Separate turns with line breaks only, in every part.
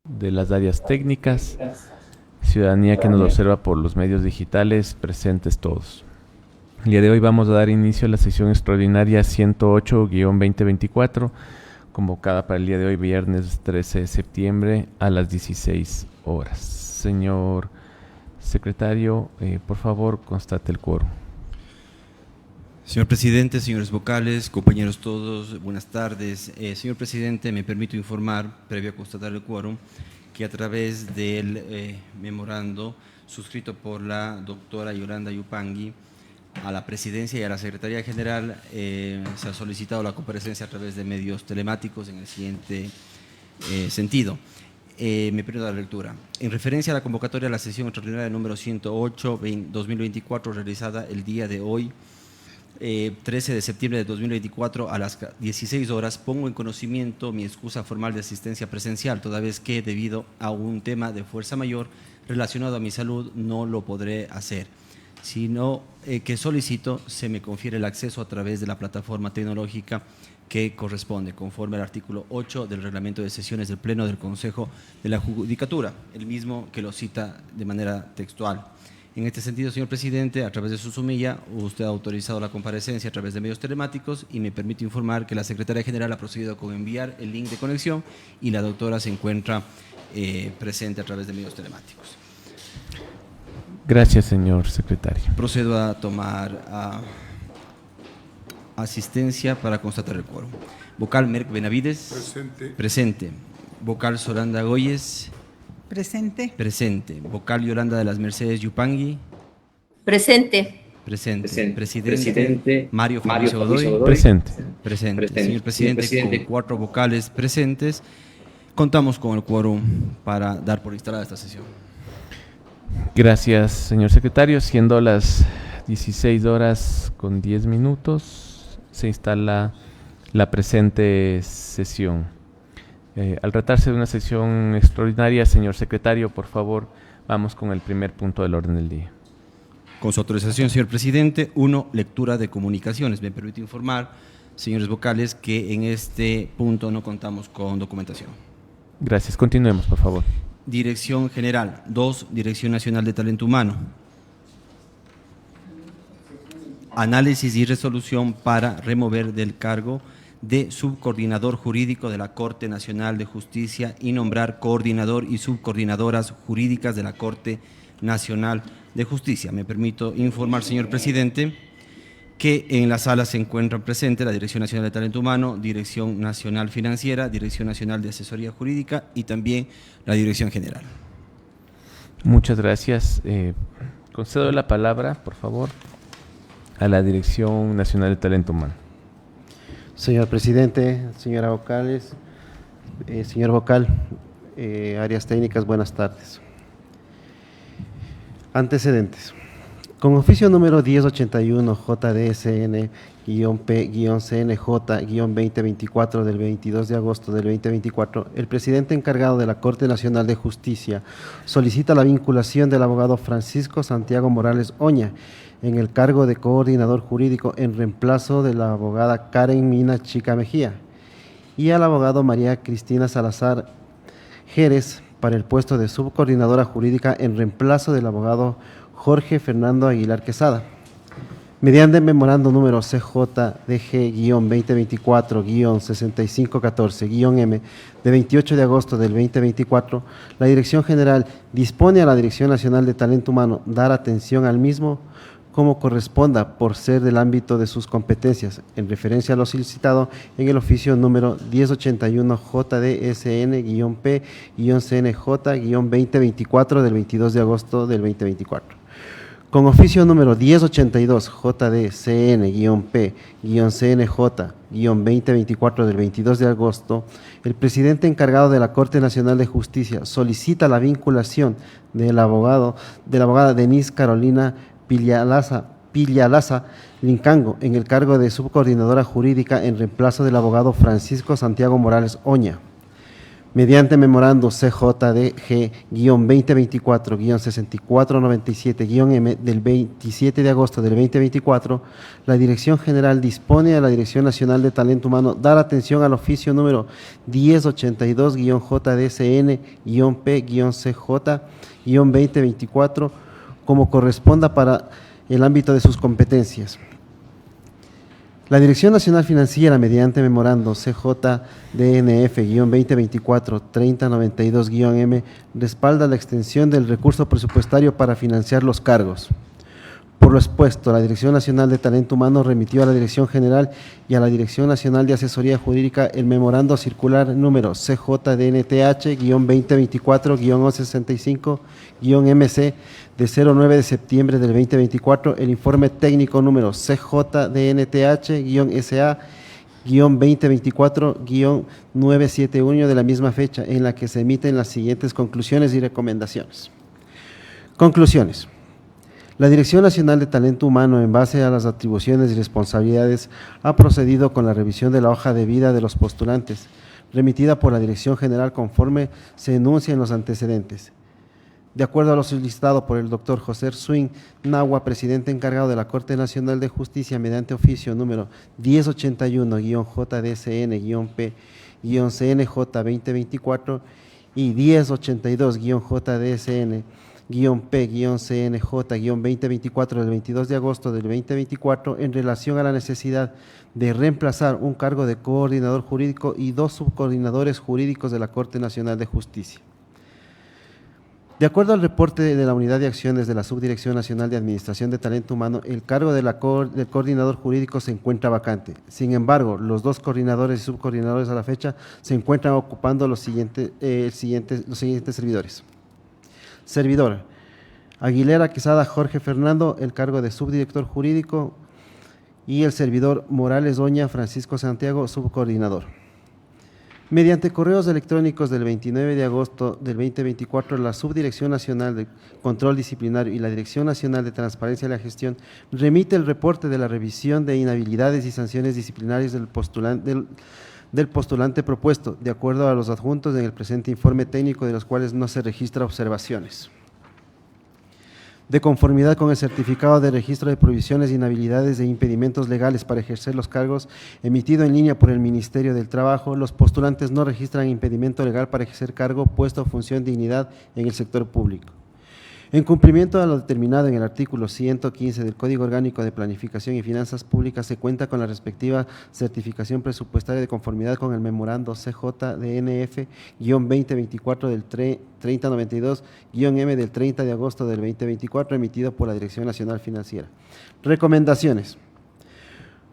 De las áreas técnicas, ciudadanía que nos observa por los medios digitales, presentes todos. El día de hoy vamos a dar inicio a la sesión extraordinaria 108-2024, convocada para el día de hoy, viernes 13 de septiembre a las 16 horas. Señor secretario, por favor, constate el quórum.
Señor presidente, señores vocales, compañeros todos, buenas tardes. Señor presidente, me permito informar, previo a constatar el quórum, que a través del memorando suscrito por la doctora Yolanda Yupanqui a la presidencia y a la secretaría general, se ha solicitado la comparecencia a través de medios telemáticos en el siguiente sentido. Me permito la lectura. En referencia a la convocatoria a la sesión extraordinaria número 108-2024, realizada el día de hoy, 13 de septiembre de 2024 a las 16 horas, pongo en conocimiento mi excusa formal de asistencia presencial, toda vez que debido a un tema de fuerza mayor relacionado a mi salud no lo podré hacer, sino que solicito se me confiere el acceso a través de la plataforma tecnológica que corresponde, conforme al artículo 8 del reglamento de sesiones del Pleno del Consejo de la Judicatura, el mismo que lo cita de manera textual. En este sentido, señor presidente, a través de su sumilla, usted ha autorizado la comparecencia a través de medios telemáticos y me permite informar que la secretaria general ha procedido con enviar el link de conexión y la doctora se encuentra presente a través de medios telemáticos.
Gracias, señor secretario.
Procedo a tomar asistencia para constatar el quórum. Vocal Merck Benavides.
Presente.
Presente. Vocal Solanda Goyes.
Presente.
Presente. Vocal Yolanda de las Mercedes Yupanqui.
Presente.
Presente. Presidente Mario Fabricio Godoy.
Presente.
Presente. Señor presidente, con 4 vocales presentes, contamos con el quórum para dar por instalada esta sesión.
Gracias, señor secretario. Siendo las 16 horas con 10 minutos, se instala la presente sesión. Al tratarse de una sesión extraordinaria, señor secretario, por favor, vamos con el primer punto del orden del día.
Con su autorización, señor presidente, 1, lectura de comunicaciones. Me permite informar, señores vocales, que en este punto no contamos con documentación.
Gracias. Continuemos, por favor.
Dirección General. 2, Dirección Nacional de Talento Humano. Análisis y resolución para remover del cargo de subcoordinador jurídico de la Corte Nacional de Justicia y nombrar coordinador y subcoordinadoras jurídicas de la Corte Nacional de Justicia. Me permito informar, señor presidente, que en la sala se encuentran presentes la Dirección Nacional de Talento Humano, Dirección Nacional Financiera, Dirección Nacional de Asesoría Jurídica y también la Dirección General.
Muchas gracias. Concedo la palabra, por favor, a la Dirección Nacional de Talento Humano.
Señor presidente, señora vocales, señor vocal, áreas técnicas, buenas tardes. Antecedentes. Con oficio número 1081 JDSN-P-CNJ-2024 del 22 de agosto del 2024, el presidente encargado de la Corte Nacional de Justicia solicita la vinculación del abogado Francisco Santiago Morales Oña en el cargo de coordinador jurídico en reemplazo de la abogada Karen Mina Chica Mejía y al abogado María Cristina Salazar Jerez para el puesto de subcoordinadora jurídica en reemplazo del abogado Jorge Fernando Aguilar Quesada. Mediante memorando número CJDG-2024-6514-M de 28 de agosto del 2024, la Dirección General dispone a la Dirección Nacional de Talento Humano dar atención al mismo como corresponda por ser del ámbito de sus competencias, en referencia a lo solicitado en el oficio número 1081 JDSN-P-CNJ-2024 del 22 de agosto del 2024. Con oficio número 1082 JDCN-P-CNJ-2024 del 22 de agosto, el presidente encargado de la Corte Nacional de Justicia solicita la vinculación de la abogada Denise Carolina Pillalaza Lincango en el cargo de subcoordinadora jurídica en reemplazo del abogado Francisco Santiago Morales Oña. mediante memorando CJDG-2024-6497-M del 27 de agosto del 2024, la Dirección General dispone a la Dirección Nacional de Talento Humano dar atención al oficio número 1082-JDCN-P-CJ-2024 como corresponda para el ámbito de sus competencias. La Dirección Nacional Financiera, mediante memorando CJDNF-2024-3092-M, respalda la extensión del recurso presupuestario para financiar los cargos. Por lo expuesto, la Dirección Nacional de Talento Humano remitió a la Dirección General y a la Dirección Nacional de Asesoría Jurídica el memorando circular número CJDNTH-2024-1165-MC de 09 de septiembre del 2024, el informe técnico número CJDNTH-SA-2024-971 de la misma fecha, en la que se emiten las siguientes conclusiones y recomendaciones. Conclusiones. La Dirección Nacional de Talento Humano, en base a las atribuciones y responsabilidades, ha procedido con la revisión de la hoja de vida de los postulantes, remitida por la Dirección General conforme se enuncia en los antecedentes. De acuerdo a lo solicitado por el doctor José Swing Nahua, presidente encargado de la Corte Nacional de Justicia, mediante oficio número 1081-JDCN-P-CNJ-2024 y 1082-JDCN-P-CNJ-2024 del 22 de agosto del 2024, en relación a la necesidad de reemplazar un cargo de coordinador jurídico y 2 subcoordinadores jurídicos de la Corte Nacional de Justicia. De acuerdo al reporte de la Unidad de Acciones de la Subdirección Nacional de Administración de Talento Humano, el cargo del coordinador jurídico se encuentra vacante. Sin embargo, los 2 coordinadores y subcoordinadores a la fecha se encuentran ocupando los siguientes servidores. Servidor: Aguilera Quesada Jorge Fernando, el cargo de subdirector jurídico, y el servidor Morales Oña Francisco Santiago, subcoordinador. Mediante correos electrónicos del 29 de agosto del 2024, la Subdirección Nacional de Control Disciplinario y la Dirección Nacional de Transparencia de la Gestión remite el reporte de la revisión de inhabilidades y sanciones disciplinarias del postulante propuesto, de acuerdo a los adjuntos en el presente informe técnico, de los cuales no se registra observaciones. De conformidad con el certificado de registro de prohibiciones, inhabilidades e impedimentos legales para ejercer los cargos emitido en línea por el Ministerio del Trabajo, los postulantes no registran impedimento legal para ejercer cargo, puesto o función, dignidad en el sector público. En cumplimiento a lo determinado en el artículo 115 del Código Orgánico de Planificación y Finanzas Públicas, se cuenta con la respectiva certificación presupuestaria de conformidad con el memorando CJDNF-2024 del 3092-M del 30 de agosto del 2024, emitido por la Dirección Nacional Financiera. Recomendaciones.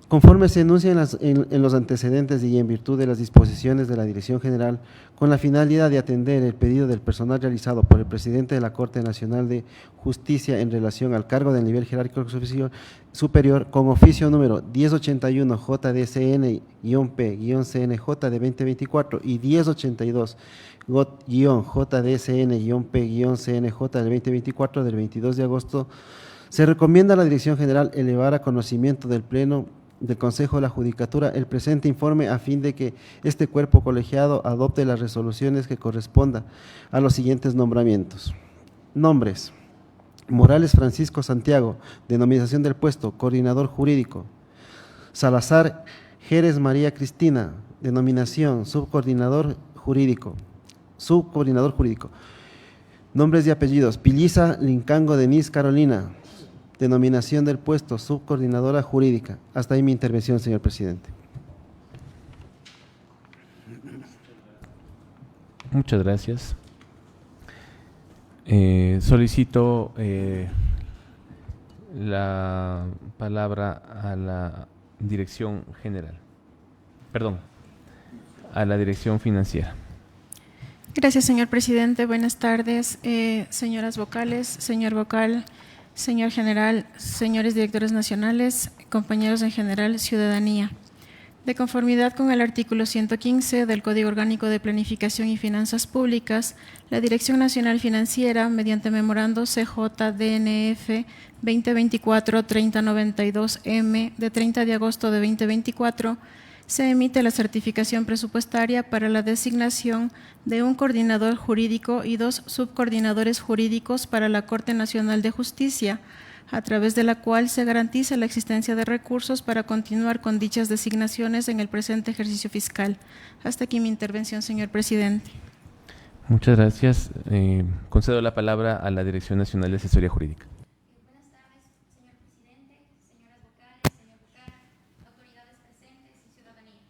Conforme se enuncia en los antecedentes y en virtud de las disposiciones de la Dirección General, con la finalidad de atender el pedido del personal realizado por el presidente de la Corte Nacional de Justicia en relación al cargo del nivel jerárquico superior, con oficio número 1081 JDCN-P-CNJ de 2024 y 1082-JDCN-P-CNJ del 2024 del 22 de agosto, se recomienda a la Dirección General elevar a conocimiento del Pleno del Consejo de la Judicatura el presente informe, a fin de que este cuerpo colegiado adopte las resoluciones que correspondan a los siguientes nombramientos. Nombres: Morales Francisco Santiago, denominación del puesto, coordinador jurídico. Salazar Jerez María Cristina, denominación, subcoordinador jurídico. Nombres y apellidos: Pilliza Lincango Denise Carolina, denominación del puesto, subcoordinadora jurídica. Hasta ahí mi intervención, señor presidente.
Muchas gracias. Solicito la palabra a la Dirección General. Perdón, a la Dirección Financiera.
Gracias, señor presidente. Buenas tardes, señoras vocales, señor vocal, señor general, señores directores nacionales, compañeros en general, ciudadanía. De conformidad con el artículo 115 del Código Orgánico de Planificación y Finanzas Públicas, la Dirección Nacional Financiera, mediante memorando CJDNF 2024-3092-M de 30 de agosto de 2024, se emite la certificación presupuestaria para la designación de un coordinador jurídico y 2 subcoordinadores jurídicos para la Corte Nacional de Justicia, a través de la cual se garantiza la existencia de recursos para continuar con dichas designaciones en el presente ejercicio fiscal. Hasta aquí mi intervención, señor presidente.
Muchas gracias. Concedo la palabra a la Dirección Nacional de Asesoría Jurídica.
Buenas tardes, señor presidente, señoras vocales, señor vocal, autoridades presentes y ciudadanía.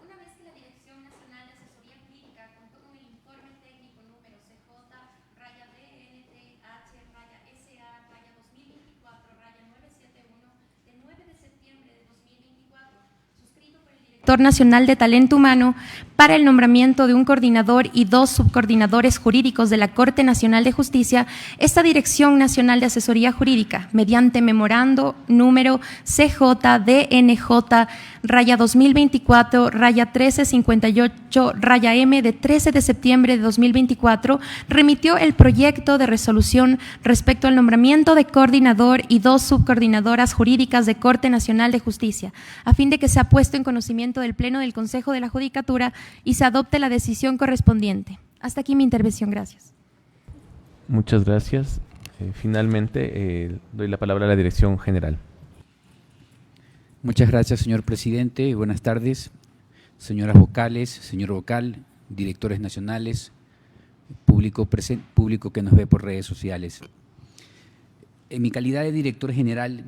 Una vez que la Dirección Nacional de Asesoría Jurídica contó con el informe técnico número CJ-DNTH-SA-2024-971 del 9 de septiembre de 2024, suscrito por el Director Nacional de Talento Humano para el nombramiento de un coordinador y 2 subcoordinadores jurídicos de la Corte Nacional de Justicia, esta Dirección Nacional de Asesoría Jurídica, mediante memorando número CJ-DNJ-2024-1358-M de 13 de septiembre de 2024, remitió el proyecto de resolución respecto al nombramiento de coordinador y 2 subcoordinadoras jurídicas de Corte Nacional de Justicia, a fin de que sea puesto en conocimiento del Pleno del Consejo de la Judicatura y se adopte la decisión correspondiente. Hasta aquí mi intervención. Gracias.
Muchas gracias. Finalmente, doy la palabra a la Dirección General.
Muchas gracias, señor presidente. Buenas tardes, señoras vocales, señor vocal, directores nacionales, público que nos ve por redes sociales. En mi calidad de director general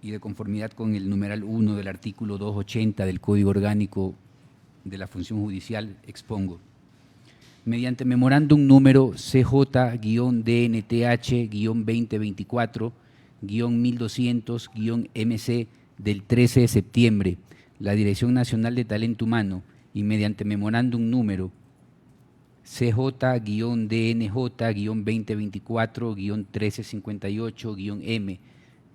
y de conformidad con el numeral 1 del artículo 280 del Código Orgánico de la Función Judicial, expongo, mediante memorándum número CJ-DNTH-2024-1200-MC del 13 de septiembre, la Dirección Nacional de Talento Humano, y mediante memorándum número CJ-DNJ-2024-1358-M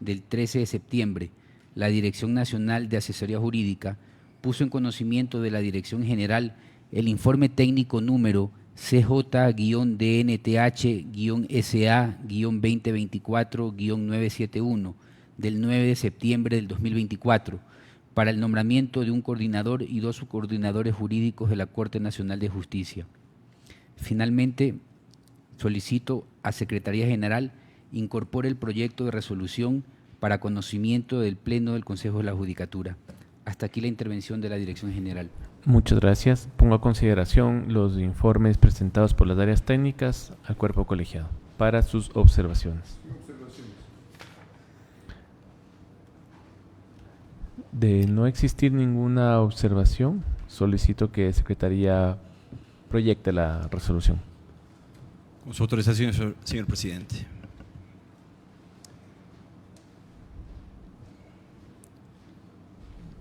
del 13 de septiembre, la Dirección Nacional de Asesoría Jurídica puso en conocimiento de la Dirección General el informe técnico número CJ-DNTH-SA-2024-971 del 9 de septiembre del 2024 para el nombramiento de un coordinador y 2 subcoordinadores jurídicos de la Corte Nacional de Justicia. Finalmente, solicito a Secretaría General incorpore el proyecto de resolución para conocimiento del Pleno del Consejo de la Judicatura. Hasta aquí la intervención de la Dirección General.
Muchas gracias. Pongo a consideración los informes presentados por las áreas técnicas al cuerpo colegiado para sus observaciones. De no existir ninguna observación, solicito que Secretaría proyecte la resolución.
Con su autorización, señor presidente.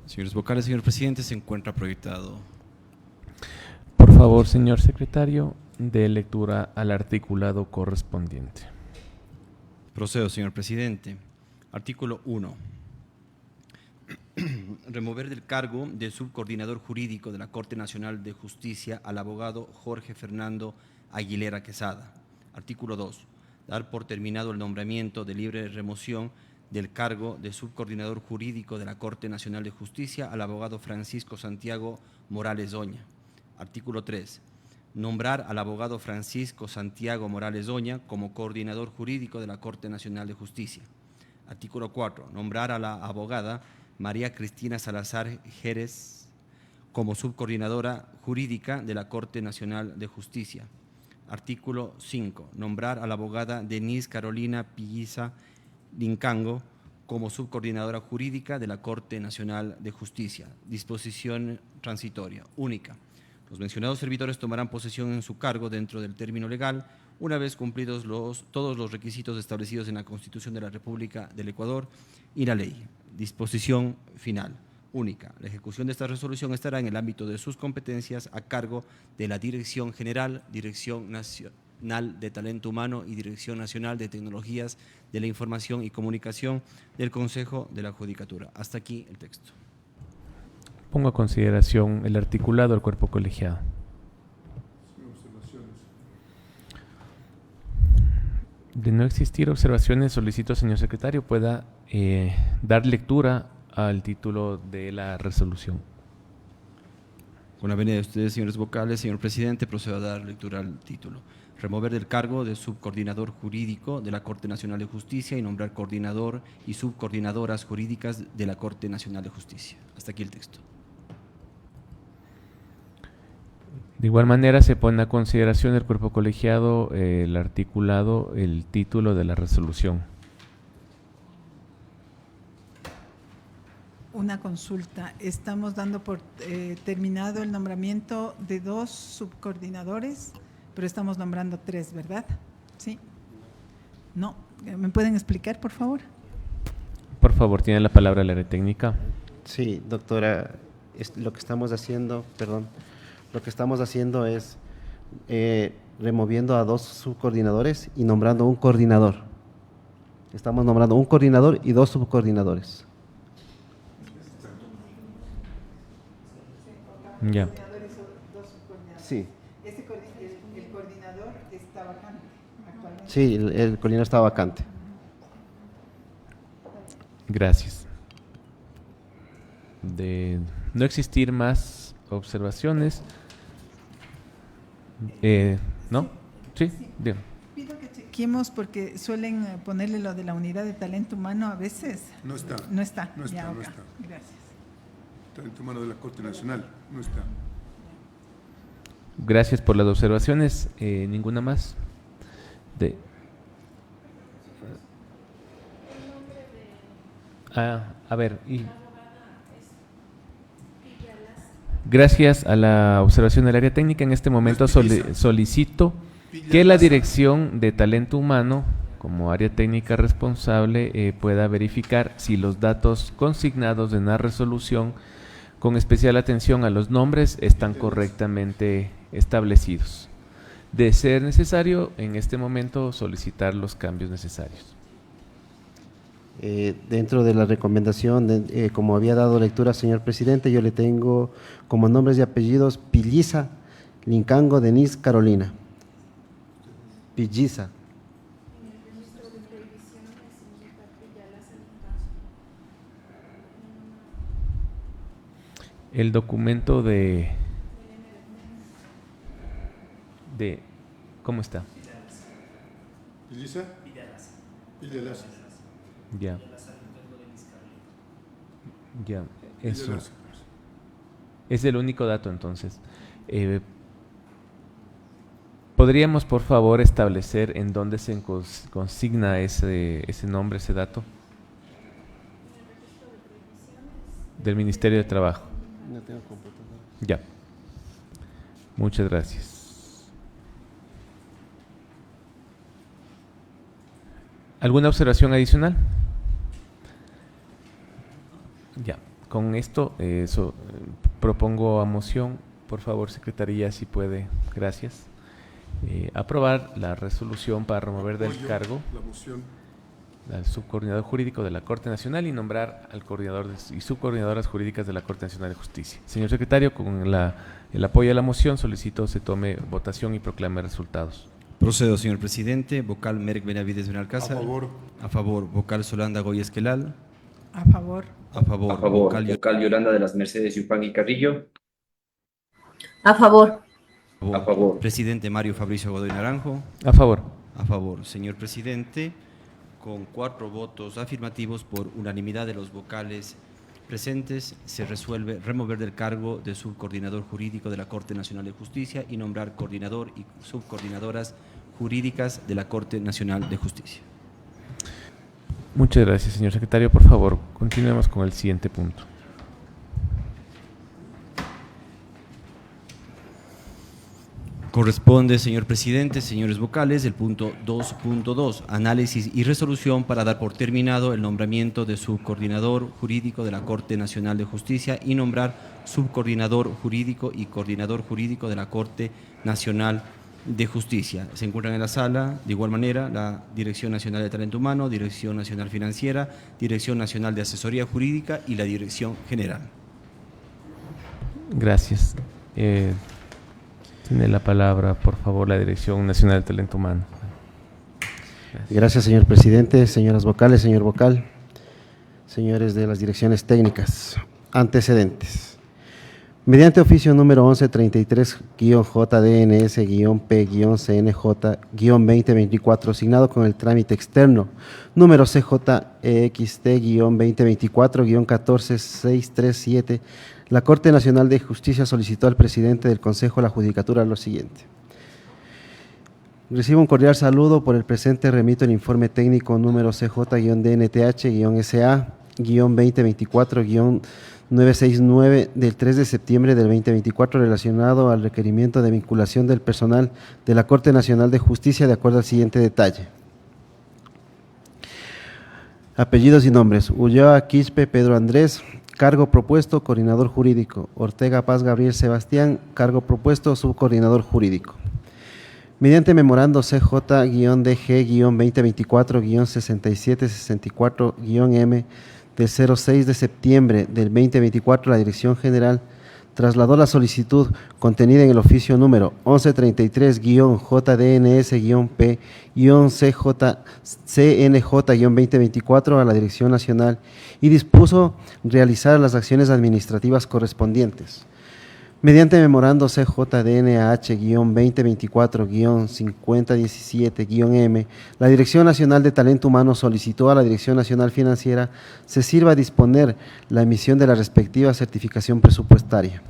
Señores vocales, señor presidente, se encuentra proyectado.
Por favor, señor secretario, dé lectura al articulado correspondiente.
Procedo, señor presidente. Artículo 1. Remover del cargo de subcoordinador jurídico de la Corte Nacional de Justicia al abogado Jorge Fernando Aguilera Quesada. Artículo 2. Dar por terminado el nombramiento de libre remoción del cargo de subcoordinador jurídico de la Corte Nacional de Justicia al abogado Francisco Santiago Morales Oña. Artículo 3. Nombrar al abogado Francisco Santiago Morales Oña como coordinador jurídico de la Corte Nacional de Justicia. Artículo 4. Nombrar a la abogada María Cristina Salazar Jerez como subcoordinadora jurídica de la Corte Nacional de Justicia. Artículo 5. Nombrar a la abogada Denise Carolina Pilliza Lincango como subcoordinadora jurídica de la Corte Nacional de Justicia. Disposición transitoria única. Los mencionados servidores tomarán posesión en su cargo dentro del término legal, una vez cumplidos todos los requisitos establecidos en la Constitución de la República del Ecuador y la ley. Disposición final única. La ejecución de esta resolución estará en el ámbito de sus competencias a cargo de la Dirección General, Dirección Nacional de Talento Humano y Dirección Nacional de Tecnologías de la Información y Comunicación del Consejo de la Judicatura. Hasta aquí el texto.
Pongo a consideración el articulado del cuerpo colegiado. De no existir observaciones, solicito, señor secretario, pueda dar lectura al título de la resolución.
Con la venia de ustedes, señores vocales, señor presidente, procedo a dar lectura al título. Remover del cargo de subcoordinador jurídico de la Corte Nacional de Justicia y nombrar coordinador y subcoordinadoras jurídicas de la Corte Nacional de Justicia. Hasta aquí el texto.
De igual manera, se pone a consideración del cuerpo colegiado el articulado, el título de la resolución.
Una consulta. Estamos dando por terminado el nombramiento de 2 subcoordinadores, pero estamos nombrando 3, ¿verdad? ¿Sí? No. ¿Me pueden explicar, por favor?
Por favor, tiene la palabra el área técnica.
Sí, doctora, lo que estamos haciendo, es removiendo a 2 subcoordinadores y nombrando un coordinador. Estamos nombrando un coordinador y 2 subcoordinadores.
Ya.
Sí.
El coordinador está vacante actualmente.
Sí, el coordinador está vacante.
Gracias. De no existir más observaciones, ¿no? Sí, bien.
Pido que chequemos porque suelen ponerle lo de la unidad de talento humano a veces.
No está.
No está.
No está,
Ya,
no
ok.
está.
Gracias.
Talento humano de la Corte Nacional, no está.
Gracias por las observaciones. ¿Ninguna más? A ver, gracias a la observación del área técnica, en este momento solicito que la Dirección de Talento Humano, como área técnica responsable, pueda verificar si los datos consignados en la resolución, con especial atención a los nombres, están correctamente establecidos. De ser necesario, en este momento solicitar los cambios necesarios.
Dentro de la recomendación, como había dado lectura, señor presidente, yo le tengo como nombres y apellidos Pilliza, Lincango, Denise, Carolina. Pilliza.
El documento de ¿cómo está?
¿Lisa? Villalaza.
Ya. Ya, eso.
Villalaza.
Es el único dato entonces. ¿Podríamos por favor establecer en dónde se consigna ese nombre, ese dato? Del Ministerio de Trabajo.
No tengo computadora.
Ya. Muchas gracias. ¿Alguna observación adicional? Ya. Con esto, propongo a moción, por favor, Secretaría, si puede, gracias. Aprobar la resolución para remover del
Apoyo
cargo
la moción.
al subcoordinador jurídico de la Corte Nacional y nombrar al coordinador y subcoordinadoras jurídicas de la Corte Nacional de Justicia. Señor Secretario, con el apoyo a la moción, solicito se tome votación y proclame resultados.
Procedo, señor presidente. Vocal Merck Benavides Benalcázar.
A favor.
A favor. Vocal Solanda Goya Esquelal.
A favor.
A favor.
A favor. Vocal Yolanda de las Mercedes Yupanqui Carrillo.
A favor.
A favor.
Presidente Mario Fabricio Godoy Naranjo.
A favor.
A favor. Señor presidente, con 4 votos afirmativos por unanimidad de los vocales presentes, se resuelve remover del cargo de subcoordinador jurídico de la Corte Nacional de Justicia y nombrar coordinador y subcoordinadoras jurídicas de la Corte Nacional de Justicia.
Muchas gracias, señor secretario. Por favor, continuemos con el siguiente punto.
Corresponde, señor presidente, señores vocales, el punto 2.2, análisis y resolución para dar por terminado el nombramiento de subcoordinador jurídico de la Corte Nacional de Justicia y nombrar subcoordinador jurídico y coordinador jurídico de la Corte Nacional de Justicia. Se encuentran en la sala, de igual manera, la Dirección Nacional de Talento Humano, Dirección Nacional Financiera, Dirección Nacional de Asesoría Jurídica y la Dirección General.
Gracias. Tiene la palabra, por favor, la Dirección Nacional de Talento Humano.
Gracias, señor presidente, señoras vocales, señor vocal, señores de las direcciones técnicas. Antecedentes. Mediante oficio número 1133-JDNS-P-CNJ-2024, asignado con el trámite externo número CJEXT-2024-14637, la Corte Nacional de Justicia solicitó al presidente del Consejo de la Judicatura lo siguiente. Recibo un cordial saludo. Por el presente remito el informe técnico número CJ-DNTH-SA-2024-969 del 3 de septiembre del 2024 relacionado al requerimiento de vinculación del personal de la Corte Nacional de Justicia de acuerdo al siguiente detalle. Apellidos y nombres: Ulloa Quispe Pedro Andrés. Cargo propuesto, coordinador jurídico. Ortega Paz Gabriel Sebastián. Cargo propuesto, subcoordinador jurídico. Mediante memorando CJ-DG-2024-6764-M del 06 de septiembre del 2024, la Dirección General trasladó la solicitud contenida en el oficio número 1133-JDNS-P-CNJ-2024 a la Dirección Nacional y dispuso realizar las acciones administrativas correspondientes. Mediante memorando CJDNH-2024-5017-M, la Dirección Nacional de Talento Humano solicitó a la Dirección Nacional Financiera se sirva a disponer la emisión de la respectiva certificación presupuestaria.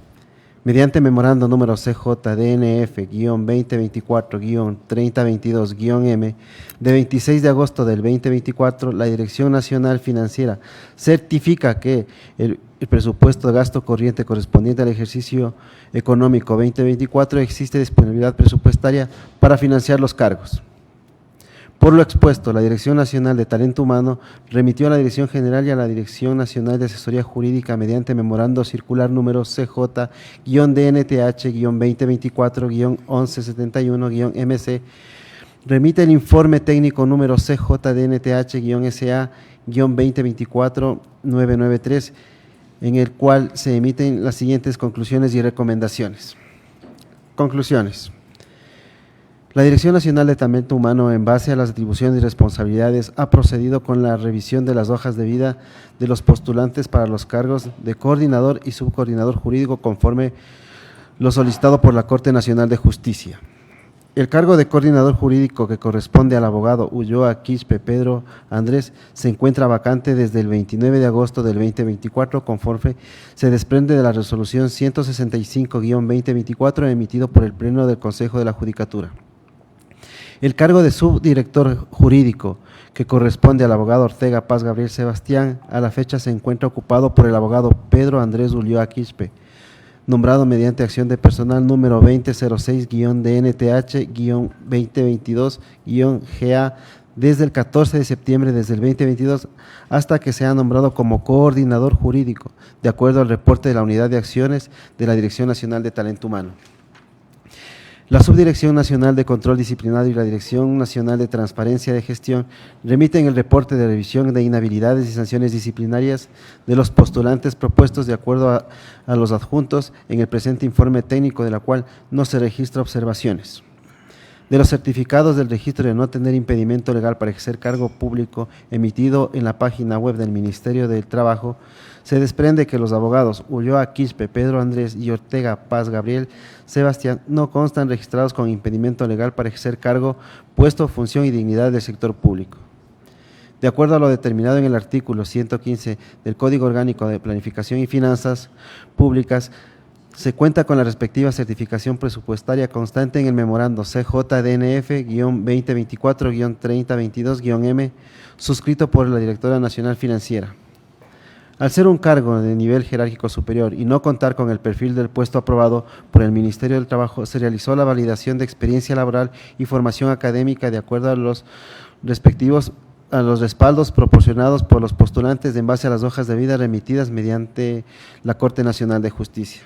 Mediante memorando número CJDNF-2024-3022-M de 26 de agosto del 2024, la Dirección Nacional Financiera certifica que el presupuesto de gasto corriente correspondiente al ejercicio económico 2024 existe disponibilidad presupuestaria para financiar los cargos. Por lo expuesto, la Dirección Nacional de Talento Humano remitió a la Dirección General y a la Dirección Nacional de Asesoría Jurídica mediante memorando circular número CJ-DNTH-2024-1171-MC, remite el informe técnico número CJDNTH-SA-2024-993, en el cual se emiten las siguientes conclusiones y recomendaciones. Conclusiones. La Dirección Nacional de Talento Humano, en base a las atribuciones y responsabilidades, ha procedido con la revisión de las hojas de vida de los postulantes para los cargos de coordinador y subcoordinador jurídico conforme lo solicitado por la Corte Nacional de Justicia. El cargo de coordinador jurídico que corresponde al abogado Ulloa Quispe Pedro Andrés se encuentra vacante desde el 29 de agosto del 2024 conforme se desprende de la resolución 165-2024 emitido por el Pleno del Consejo de la Judicatura. El cargo de subdirector jurídico que corresponde al abogado Ortega Paz Gabriel Sebastián a la fecha se encuentra ocupado por el abogado Pedro Andrés Ulloa Quispe, nombrado mediante acción de personal número 2006-DNTH-2022-GA desde el 14 de septiembre desde el 2022 hasta que sea nombrado como coordinador jurídico, de acuerdo al reporte de la Unidad de Acciones de la Dirección Nacional de Talento Humano. La Subdirección Nacional de Control Disciplinario y la Dirección Nacional de Transparencia de Gestión remiten el reporte de revisión de inhabilidades y sanciones disciplinarias de los postulantes propuestos de acuerdo a los adjuntos en el presente informe técnico, de la cual no se registra observaciones. De los certificados del registro de no tener impedimento legal para ejercer cargo público emitido en la página web del Ministerio del Trabajo, se desprende que los abogados Ulloa Quispe Pedro Andrés y Ortega Paz Gabriel Sebastián no constan registrados con impedimento legal para ejercer cargo, puesto, función y dignidad del sector público. De acuerdo a lo determinado en el artículo 115 del Código Orgánico de Planificación y Finanzas Públicas, se cuenta con la respectiva certificación presupuestaria constante en el memorando CJDNF-2024-3022-M, suscrito por la Directora Nacional Financiera. Al ser un cargo de nivel jerárquico superior y no contar con el perfil del puesto aprobado por el Ministerio del Trabajo, se realizó la validación de experiencia laboral y formación académica de acuerdo a los respaldos proporcionados por los postulantes en base a las hojas de vida remitidas mediante la Corte Nacional de Justicia.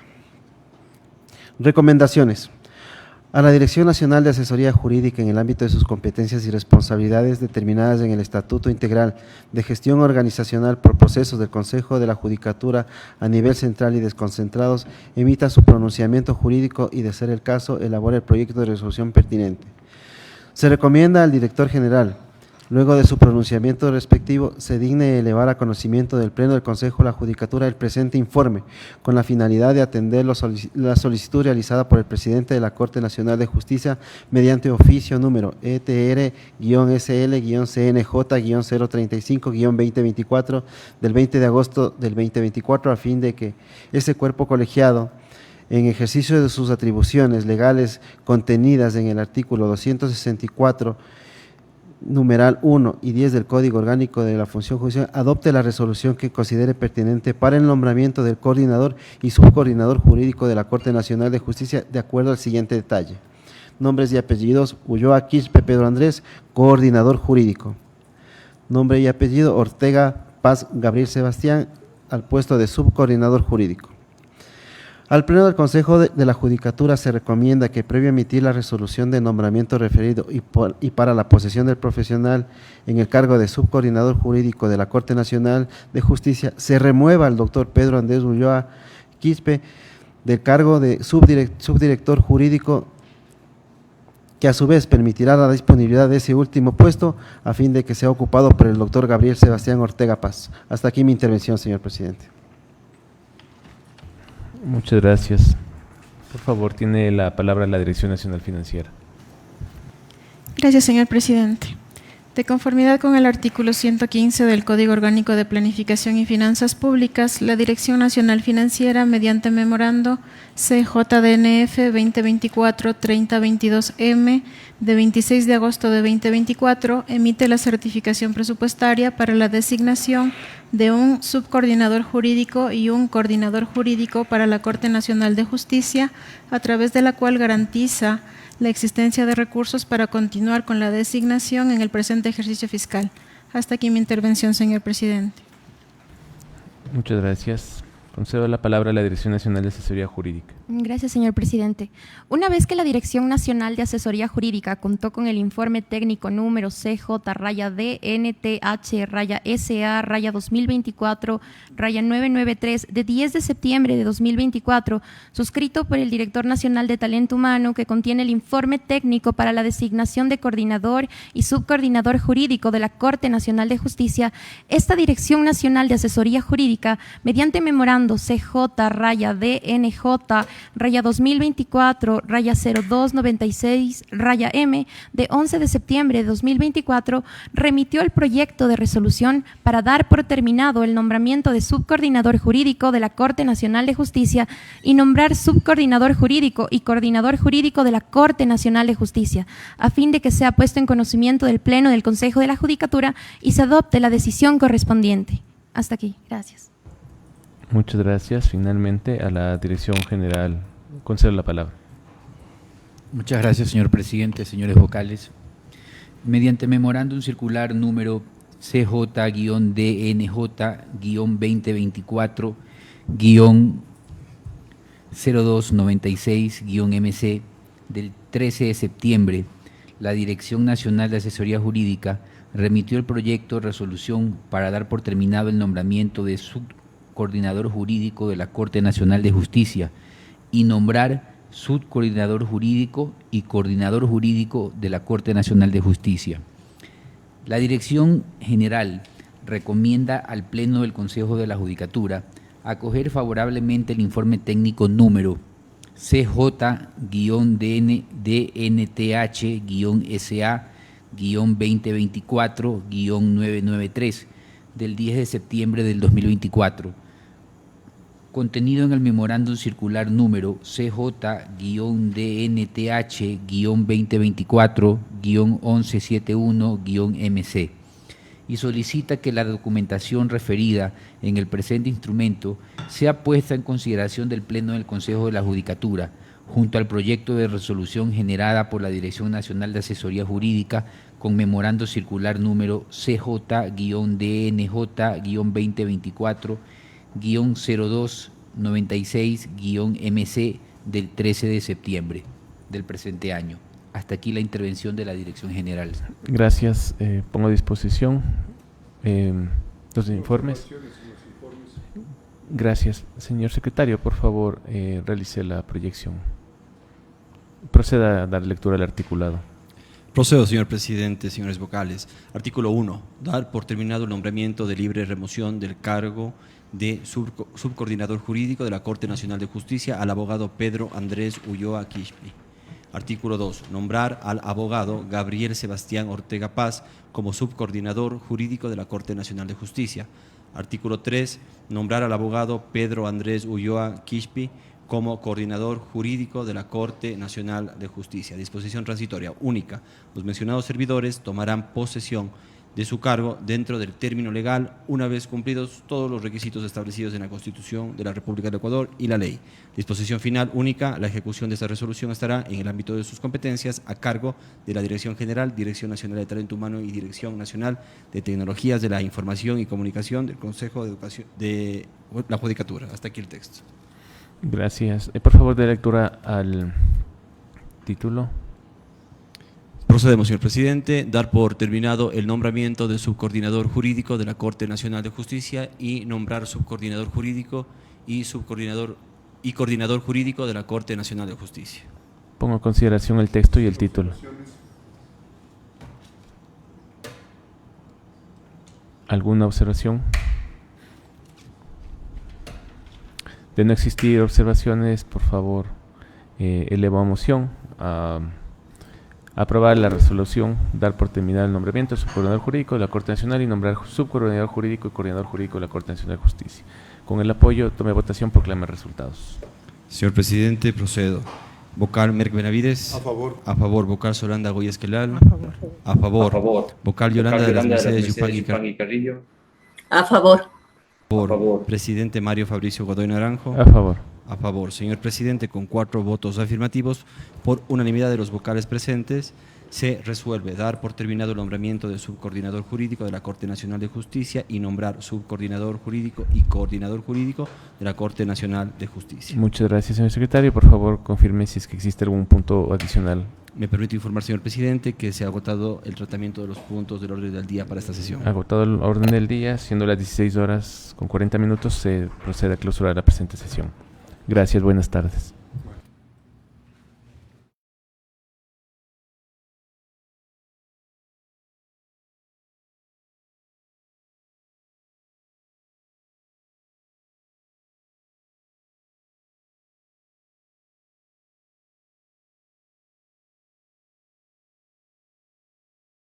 Recomendaciones. A la Dirección Nacional de Asesoría Jurídica, en el ámbito de sus competencias y responsabilidades determinadas en el Estatuto Integral de Gestión Organizacional por procesos del Consejo de la Judicatura a nivel central y desconcentrados, emita su pronunciamiento jurídico y, de ser el caso, elabore el proyecto de resolución pertinente. Se recomienda al Director General Luego de su pronunciamiento respectivo, se digne elevar a conocimiento del Pleno del Consejo de la Judicatura el presente informe, con la finalidad de atender la solicitud realizada por el presidente de la Corte Nacional de Justicia mediante oficio número ETR-SL-CNJ-035-2024 del 20 de agosto del 2024, a fin de que ese cuerpo colegiado, en ejercicio de sus atribuciones legales contenidas en el artículo 264, numeral 1 y 10 del Código Orgánico de la Función Judicial, adopte la resolución que considere pertinente para el nombramiento del coordinador y subcoordinador jurídico de la Corte Nacional de Justicia, de acuerdo al siguiente detalle. Nombres y apellidos: Ulloa Quispe Pedro Andrés, coordinador jurídico. Nombre y apellido: Ortega Paz Gabriel Sebastián, al puesto de subcoordinador jurídico. Al Pleno del Consejo de la Judicatura se recomienda que, previo a emitir la resolución de nombramiento referido y para la posesión del profesional en el cargo de subcoordinador jurídico de la Corte Nacional de Justicia, se remueva al doctor Pedro Andrés Ulloa Quispe del cargo de subdirector jurídico, que a su vez permitirá la disponibilidad de ese último puesto a fin de que sea ocupado por el doctor Gabriel Sebastián Ortega Paz. Hasta aquí mi intervención, señor presidente.
Muchas gracias. Por favor, tiene la palabra la Dirección Nacional Financiera.
Gracias, señor presidente. De conformidad con el artículo 115 del Código Orgánico de Planificación y Finanzas Públicas, la Dirección Nacional Financiera, mediante memorando CJDNF 2024-3022M de 26 de agosto de 2024, emite la certificación presupuestaria para la designación de un subcoordinador jurídico y un coordinador jurídico para la Corte Nacional de Justicia, a través de la cual garantiza la existencia de recursos para continuar con la designación en el presente ejercicio fiscal. Hasta aquí mi intervención, señor presidente.
Muchas gracias. Concedo la palabra a la Dirección Nacional de Asesoría Jurídica.
Gracias, señor presidente. Una vez que la Dirección Nacional de Asesoría Jurídica contó con el informe técnico número CJ-DNTH-SA-2024-993 de 10 de septiembre de 2024, suscrito por el Director Nacional de Talento Humano, que contiene el informe técnico para la designación de coordinador y subcoordinador jurídico de la Corte Nacional de Justicia, esta Dirección Nacional de Asesoría Jurídica, mediante memorando CJ-DNJ-2024-0296-M de 11 de septiembre de 2024, remitió el proyecto de resolución para dar por terminado el nombramiento de subcoordinador jurídico de la Corte Nacional de Justicia y nombrar subcoordinador jurídico y coordinador jurídico de la Corte Nacional de Justicia, a fin de que sea puesto en conocimiento del Pleno del Consejo de la Judicatura y se adopte la decisión correspondiente. Hasta aquí. Gracias.
Muchas gracias. Finalmente, a la Dirección General, concedo la palabra.
Muchas gracias, señor presidente, señores vocales. Mediante memorándum circular número CJ-DNJ-2024-0296-MC del 13 de septiembre, la Dirección Nacional de Asesoría Jurídica remitió el proyecto de resolución para dar por terminado el nombramiento de subcoordinador jurídico de la Corte Nacional de Justicia y nombrar subcoordinador jurídico y coordinador jurídico de la Corte Nacional de Justicia. La Dirección General recomienda al Pleno del Consejo de la Judicatura acoger favorablemente el informe técnico número CJ-DNTH-SA-2024-993 del 10 de septiembre del 2024, contenido en el memorándum circular número CJ-DNTH-2024-1171-MC, y solicita que la documentación referida en el presente instrumento sea puesta en consideración del Pleno del Consejo de la Judicatura, junto al proyecto de resolución generada por la Dirección Nacional de Asesoría Jurídica con memorando circular número CJ-DNJ-2024-0296-MC del 13 de septiembre del presente año. Hasta aquí la intervención de la Dirección General.
Gracias. Pongo a disposición los informes. Gracias. Señor secretario, por favor, realice la proyección. Proceda a dar lectura al articulado.
Procedo, señor presidente, señores vocales. Artículo 1. Dar por terminado el nombramiento de libre remoción del cargo de subcoordinador jurídico de la Corte Nacional de Justicia al abogado Pedro Andrés Ulloa Quispe. Artículo 2. Nombrar al abogado Gabriel Sebastián Ortega Paz como subcoordinador jurídico de la Corte Nacional de Justicia. Artículo 3. Nombrar al abogado Pedro Andrés Ulloa Quispe como coordinador jurídico de la Corte Nacional de Justicia. Disposición transitoria única. Los mencionados servidores tomarán posesión de su cargo dentro del término legal una vez cumplidos todos los requisitos establecidos en la Constitución de la República del Ecuador y la ley. Disposición final única. La ejecución de esta resolución estará en el ámbito de sus competencias a cargo de la Dirección General, Dirección Nacional de Talento Humano y Dirección Nacional de Tecnologías de la Información y Comunicación del Consejo de Educación de la Judicatura. Hasta aquí el texto.
Gracias. Por favor, de lectura al título.
Procedemos, señor presidente. Dar por terminado el nombramiento de subcoordinador jurídico de la Corte Nacional de Justicia y nombrar subcoordinador jurídico y coordinador jurídico de la Corte Nacional de Justicia.
Pongo en consideración el texto y el título. ¿Alguna observación? De no existir observaciones, por favor, elevo a moción a aprobar la resolución, dar por terminado el nombramiento del subcoordinador jurídico de la Corte Nacional y nombrar subcoordinador jurídico y coordinador jurídico de la Corte Nacional de Justicia. Con el apoyo, tome votación, proclame resultados.
Señor presidente, procedo. Vocal Merck Benavides.
A favor.
A favor. Vocal Solanda Goya Esquelal.
A favor.
A favor.
A favor.
Vocal Yolanda de las Mercedes Yupanqui
Carrillo.
A favor.
Por
favor.
Presidente Mario Fabricio Godoy Naranjo.
A favor.
A favor. Señor presidente, con 4 votos afirmativos, por unanimidad de los vocales presentes, se resuelve dar por terminado el nombramiento de subcoordinador jurídico de la Corte Nacional de Justicia y nombrar subcoordinador jurídico y coordinador jurídico de la Corte Nacional de Justicia.
Muchas gracias, señor secretario. Por favor, confirme si es que existe algún punto adicional.
Me permito informar, señor presidente, que se ha agotado el tratamiento de los puntos del orden del día para esta sesión.
Agotado el orden del día, siendo las 16 horas con 40 minutos, se procede a clausurar la presente sesión. Gracias, buenas tardes.